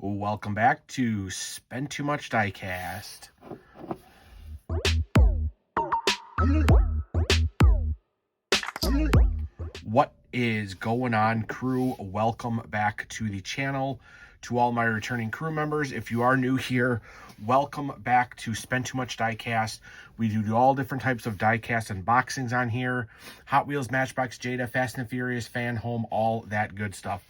Welcome back to Spend Too Much Diecast. What is going on, crew? Welcome back to the channel. To all my returning crew members, if you are new here, welcome back to Spend Too Much Diecast. We do all different types of diecast unboxings on here. Hot Wheels, Matchbox, Jada, Fast and Furious, Fan Home, all that good stuff.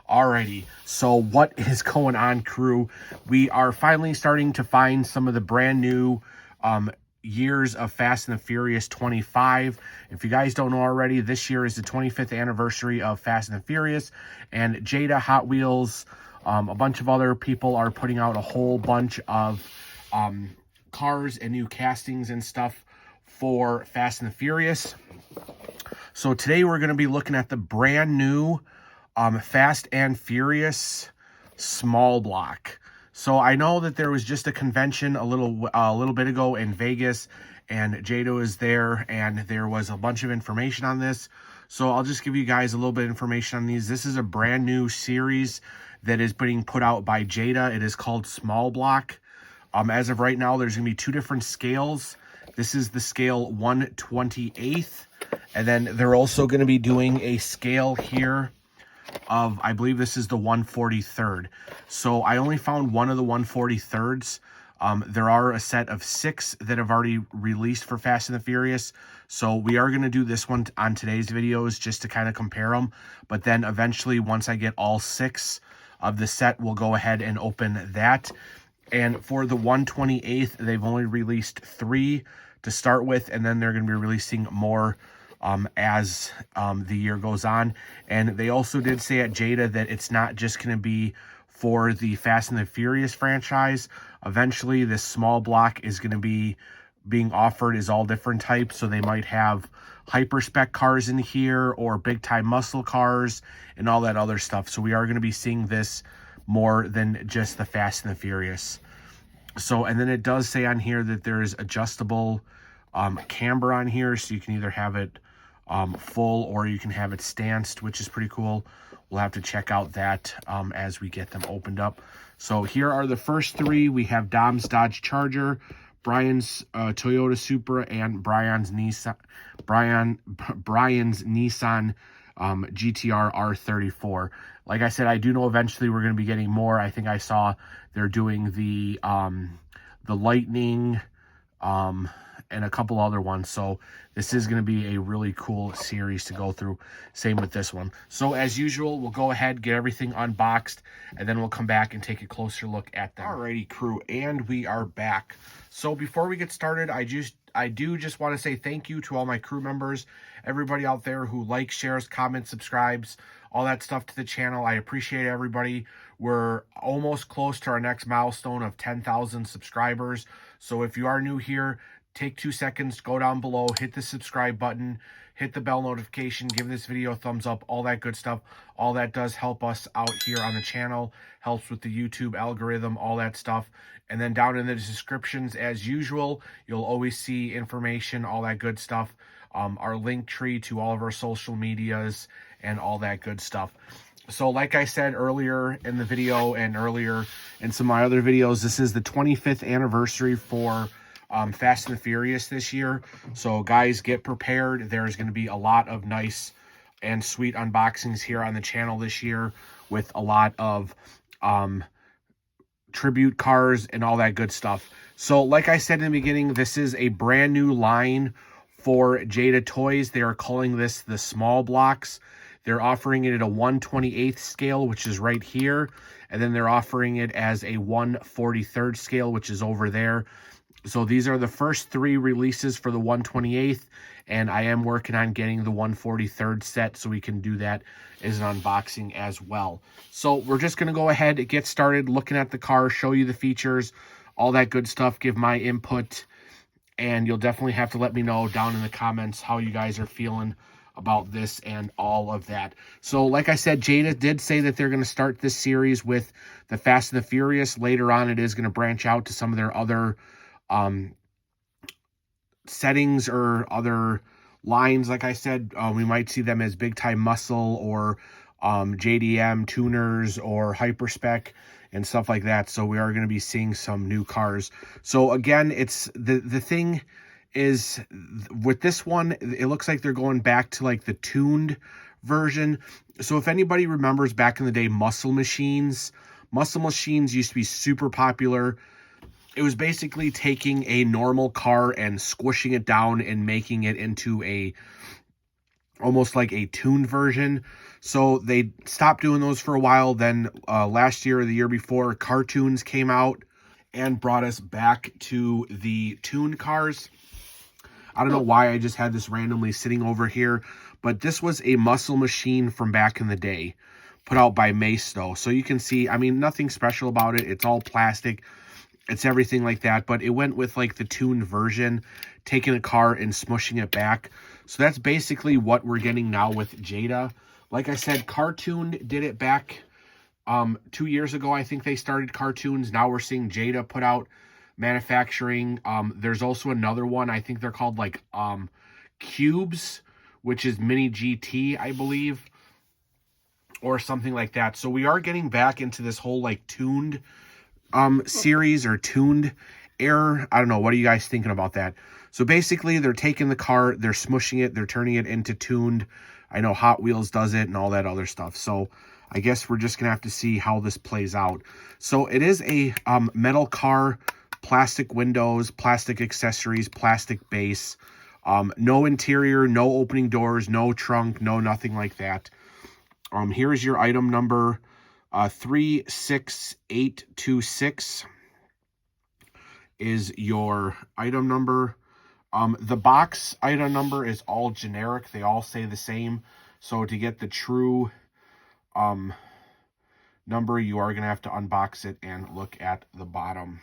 Alrighty, so what is going on, crew? We are finally starting to find some of the brand new years of Fast and the Furious 25. If you guys don't know already, this year is the 25th anniversary of Fast and the Furious, and Jada, Hot Wheels, a bunch of other people are putting out a whole bunch of cars and new castings and stuff for Fast and the Furious. So today we're going to be looking at the brand new Fast and Furious small block. So I know that there was just a convention a little bit ago in Vegas, and Jada was there, and there was a bunch of information on this. So I'll just give you guys a little bit of information on these. This is a brand new series that is being put out by Jada. It is called Small Block. As of right now, there's gonna be two different scales. This is the scale 1/28th, and then they're also gonna be doing a scale here of, I believe this is the 1/43rd. So I only found one of the 1/43rds. There are a set of 6 that have already released for Fast and the Furious. So we are going to do this one on today's videos just to kind of compare them. But then eventually, once I get all 6 of the set, we'll go ahead and open that. And for the 1/28th, they've only released 3 to start with, and then they're going to be releasing more as the year goes on. And they also did say at Jada that it's not just going to be for the Fast and the Furious franchise. Eventually, this small block is going to be being offered as all different types. So they might have hyper spec cars in here, or big time muscle cars, and all that other stuff. So we are going to be seeing this more than just the Fast and the Furious. So, and then it does say on here that there's adjustable camber on here, so you can either have it full or you can have it stanced, which is pretty cool. We'll have to check out that as we get them opened up. So here are the first 3. We have Dom's Dodge Charger, Brian's Toyota Supra, and Brian's Nissan GTR R34. Like I said, I do know eventually we're going to be getting more. I think I saw they're doing the Lightning and a couple other ones. So this is going to be a really cool series to go through. Same with this one. So as usual, we'll go ahead, get everything unboxed, and then we'll come back and take a closer look at them. Alrighty, crew, and we are back. So before we get started, I do just want to say thank you to all my crew members, everybody out there who likes, shares, comments, subscribes, all that stuff to the channel. I appreciate everybody. We're almost close to our next milestone of 10,000 subscribers. So if you are new here, take 2 seconds, go down below, hit the subscribe button, hit the bell notification, give this video a thumbs up, all that good stuff. All that does help us out here on the channel, helps with the YouTube algorithm, all that stuff. And then down in the descriptions, as usual, you'll always see information, all that good stuff, our link tree to all of our social medias and all that good stuff. So like I said earlier in the video and earlier in some of my other videos, this is the 25th anniversary for Fast and the Furious this year. So guys, get prepared. There's going to be a lot of nice and sweet unboxings here on the channel this year, with a lot of tribute cars and all that good stuff. So like I said in the beginning, this is a brand new line for Jada Toys. They are calling this the small blocks. They're offering it at a 1/28th scale, which is right here, and then they're offering it as a 1/43rd scale, which is over there. So these are the first 3 releases for the 1/28th, and I am working on getting the 1/43rd set so we can do that as an unboxing as well. So we're just going to go ahead and get started looking at the car, show you the features, all that good stuff, give my input, and you'll definitely have to let me know down in the comments how you guys are feeling about this and all of that. So like I said, Jada did say that they're going to start this series with the Fast and the Furious. Later on, it is going to branch out to some of their other settings or other lines. Like I said, we might see them as big time muscle or JDM tuners or hyperspec and stuff like that. So we are going to be seeing some new cars. So again, it's the thing is with this one, it looks like they're going back to like the tuned version. So if anybody remembers back in the day, muscle machines used to be super popular. It was basically taking a normal car and squishing it down and making it into a almost like a tuned version. So they stopped doing those for a while. Then last year or the year before, cartoons came out and brought us back to the tuned cars. I don't know why I just had this randomly sitting over here, but this was a muscle machine from back in the day, put out by Mace though. So you can see, I mean, nothing special about it. It's all plastic. It's everything like that, but it went with like the tuned version, taking a car and smushing it back. So that's basically what we're getting now with Jada. Like I said, Cartoon did it back 2 years ago. I think they started cartoons. Now we're seeing Jada put out manufacturing. There's also another one. I think they're called like Cubes, which is Mini GT, I believe, or something like that. So we are getting back into this whole like tuned series or tuned error. I don't know. What are you guys thinking about that? So basically they're taking the car, they're smushing it, they're turning it into tuned. I know Hot Wheels does it and all that other stuff. So I guess we're just gonna have to see how this plays out. So it is a metal car, plastic windows, plastic accessories, plastic base, no interior, no opening doors, no trunk, no nothing like that. Here's your item number 36826 is your item number. The box item number is all generic. They all say the same. So to get the true number, you are going to have to unbox it and look at the bottom.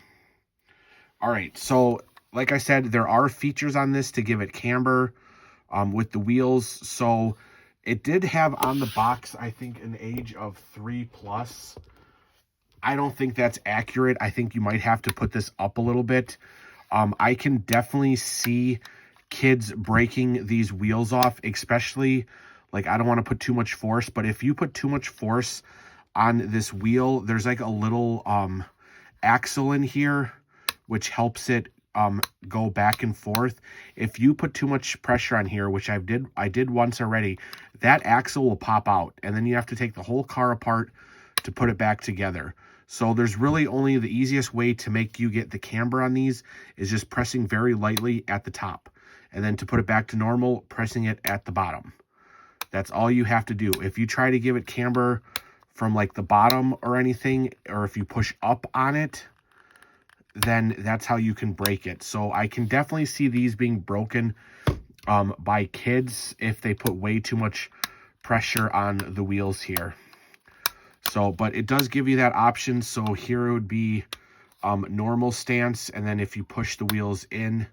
All right. So like I said, there are features on this to give it camber with the wheels. So it did have on the box, I think, an age of 3+. I don't think that's accurate. I think you might have to put this up a little bit. I can definitely see kids breaking these wheels off, especially, like, I don't want to put too much force, but if you put too much force on this wheel, there's like a little axle in here, which helps it go back and forth. If you put too much pressure on here, which I did once already, that axle will pop out, and then you have to take the whole car apart to put it back together. So there's really only the easiest way to make you get the camber on these is just pressing very lightly at the top, and then to put it back to normal, pressing it at the bottom. That's all you have to do. If you try to give it camber from like the bottom or anything, or if you push up on it, then that's how you can break it. So I can definitely see these being broken by kids if they put way too much pressure on the wheels here. So, but it does give you that option. So here it would be normal stance, and then if you push the wheels in,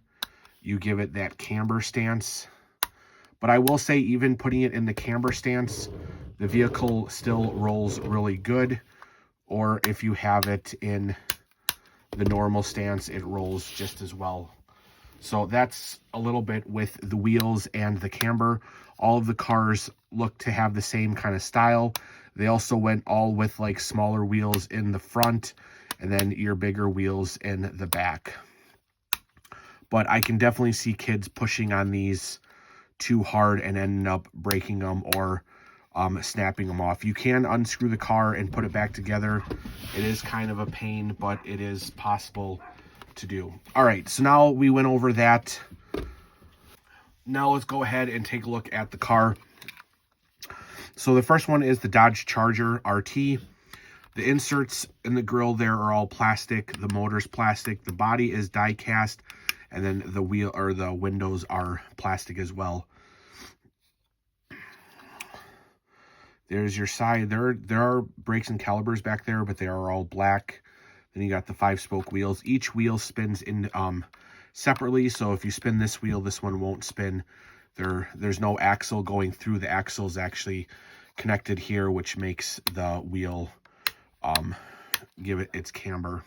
you give it that camber stance. But I will say, even putting it in the camber stance, the vehicle still rolls really good. Or if you have it in the normal stance, it rolls just as well. So that's a little bit with the wheels and the camber. All of the cars look to have the same kind of style. They also went all with like smaller wheels in the front and then your bigger wheels in the back. But I can definitely see kids pushing on these too hard and ending up breaking them or snapping them off. You can unscrew the car and put it back together. It is kind of a pain, but it is possible to do. All right, so now we went over that. Now let's go ahead and take a look at the car. So the first one is the Dodge Charger RT. The inserts in the grille there are all plastic. The motor's plastic. The body is die cast, and then the wheel or the windows are plastic as well. There's your side. There are brakes and calipers back there, but they are all black. Then you got the 5-spoke wheels. Each wheel spins in separately, so if you spin this wheel, this one won't spin. There's no axle going through. The axle is actually connected here, which makes the wheel give it its camber.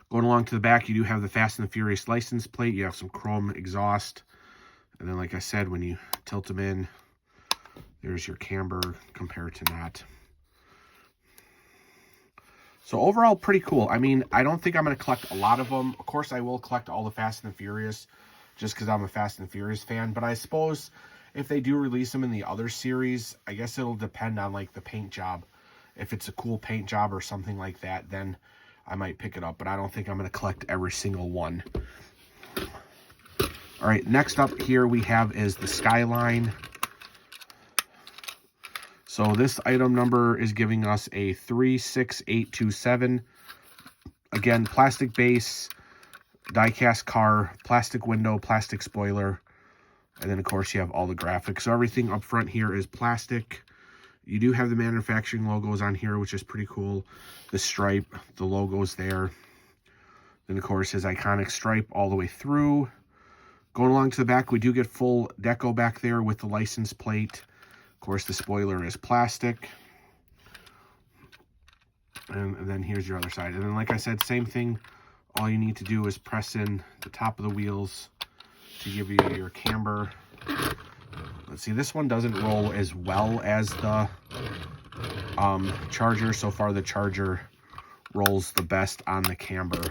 Going along to the back, you do have the Fast and the Furious license plate. You have some chrome exhaust. And then, like I said, when you tilt them in, there's your camber compared to that. So overall, pretty cool. I mean, I don't think I'm going to collect a lot of them. Of course, I will collect all the Fast and the Furious just because I'm a Fast and Furious fan. But I suppose if they do release them in the other series, I guess it'll depend on, like, the paint job. If it's a cool paint job or something like that, then I might pick it up. But I don't think I'm going to collect every single one. All right, next up here we have is the Skyline. So this item number is giving us a 36827. Again, plastic base, die-cast car, plastic window, plastic spoiler. And then, of course, you have all the graphics. So everything up front here is plastic. You do have the manufacturing logos on here, which is pretty cool. The stripe, the logo's there. Then, of course, his iconic stripe all the way through. Going along to the back, we do get full deco back there with the license plate. Of course, the spoiler is plastic. And then here's your other side. And then, like I said, same thing. All you need to do is press in the top of the wheels to give you your camber. Let's see, this one doesn't roll as well as the Charger. So far, the Charger rolls the best on the camber.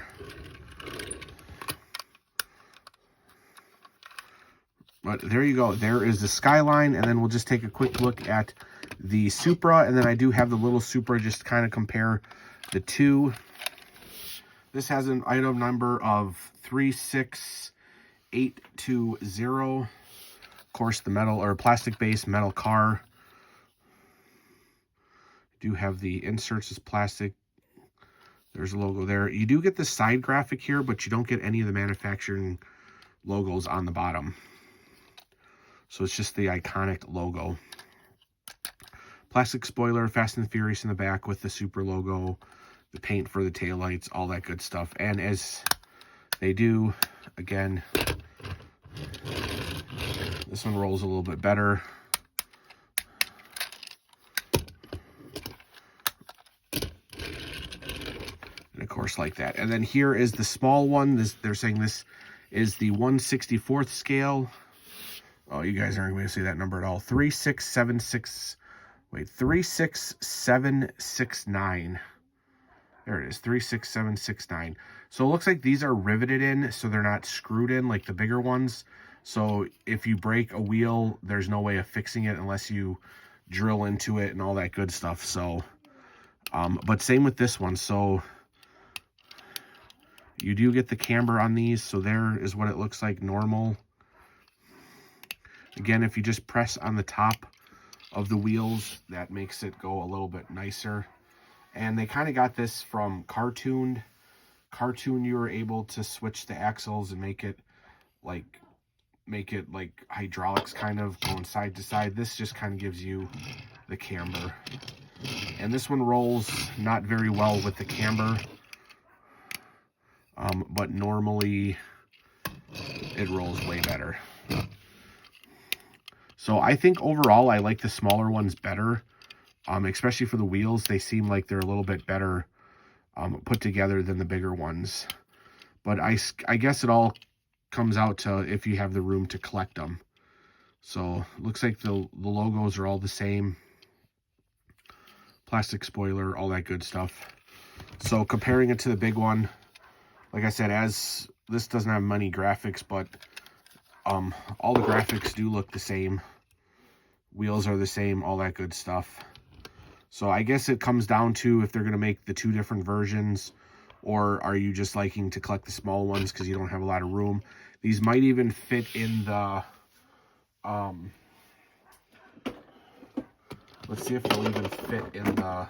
But there you go. There is the Skyline, and then we'll just take a quick look at the Supra, and then I do have the little Supra just to kind of compare the two. This has an item number of 36820. Of course, the metal or plastic base metal car. Do have the inserts as plastic. There's a logo there. You do get the side graphic here, but you don't get any of the manufacturing logos on the bottom. So it's just the iconic logo. Plastic spoiler, Fast and Furious in the back with the Supra logo, the paint for the taillights, all that good stuff. And as they do, again, this one rolls a little bit better. And of course, like that. And then here is the small one. They're saying this is the 1/64th scale. Oh, you guys aren't going to see that number at all. 3676. Wait, 36769. There it is, 36769. So it looks like these are riveted in, so they're not screwed in like the bigger ones. So if you break a wheel, there's no way of fixing it unless you drill into it and all that good stuff. So, but same with this one. So you do get the camber on these. So there is what it looks like normal. Again, if you just press on the top of the wheels, that makes it go a little bit nicer. And they kind of got this from Cartoon. Cartoon, you were able to switch the axles and make it like hydraulics, kind of going side to side. This just kind of gives you the camber. And this one rolls not very well with the camber. But normally it rolls way better. So I think overall I like the smaller ones better, especially for the wheels. They seem like they're a little bit better put together than the bigger ones. But I guess it all comes out to if you have the room to collect them. So it looks like the logos are all the same. Plastic spoiler, all that good stuff. So comparing it to the big one, like I said, as this doesn't have many graphics, but all the graphics do look the same. Wheels are the same, all that good stuff. So I guess it comes down to if they're going to make the two different versions, or are you just liking to collect the small ones because you don't have a lot of room. These might even fit in the, let's see if they'll even fit in the,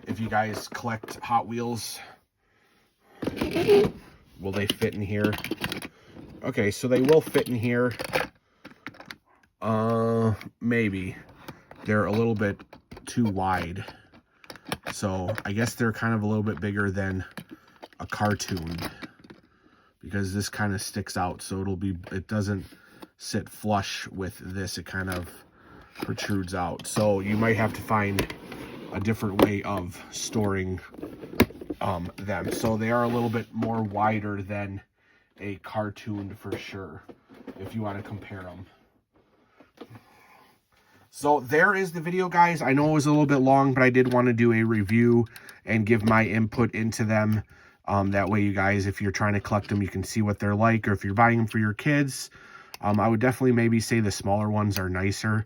if you guys collect Hot Wheels, will they fit in here? Okay, so they will fit in here. Maybe. They're a little bit too wide. So I guess they're kind of a little bit bigger than a Cartoon, because this kind of sticks out. So it doesn't sit flush with this. It kind of protrudes out. So you might have to find a different way of storing them. So they are a little bit more wider than a Cartoon for sure, if you want to compare them. So there is the video, guys. I know it was a little bit long, but I did want to do a review and give my input into them. That way you guys, if you're trying to collect them, you can see what they're like, or if you're buying them for your kids. I would definitely maybe say the smaller ones are nicer.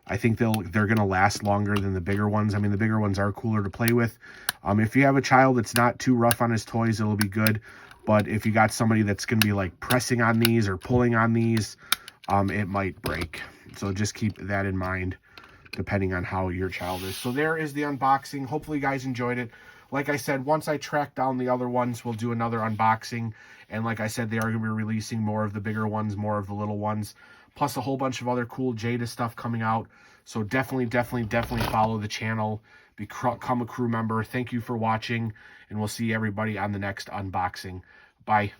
I think they're going to last longer than the bigger ones. I mean, the bigger ones are cooler to play with. If you have a child that's not too rough on his toys, it'll be good. But if you got somebody that's going to be like pressing on these or pulling on these, it might break. So just keep that in mind, depending on how your child is. So there is the unboxing. Hopefully you guys enjoyed it. Like I said, once I track down the other ones, we'll do another unboxing. And like I said, they are going to be releasing more of the bigger ones, more of the little ones, plus a whole bunch of other cool Jada stuff coming out. So definitely follow the channel. Become a crew member. Thank you for watching, and we'll see everybody on the next unboxing. Bye.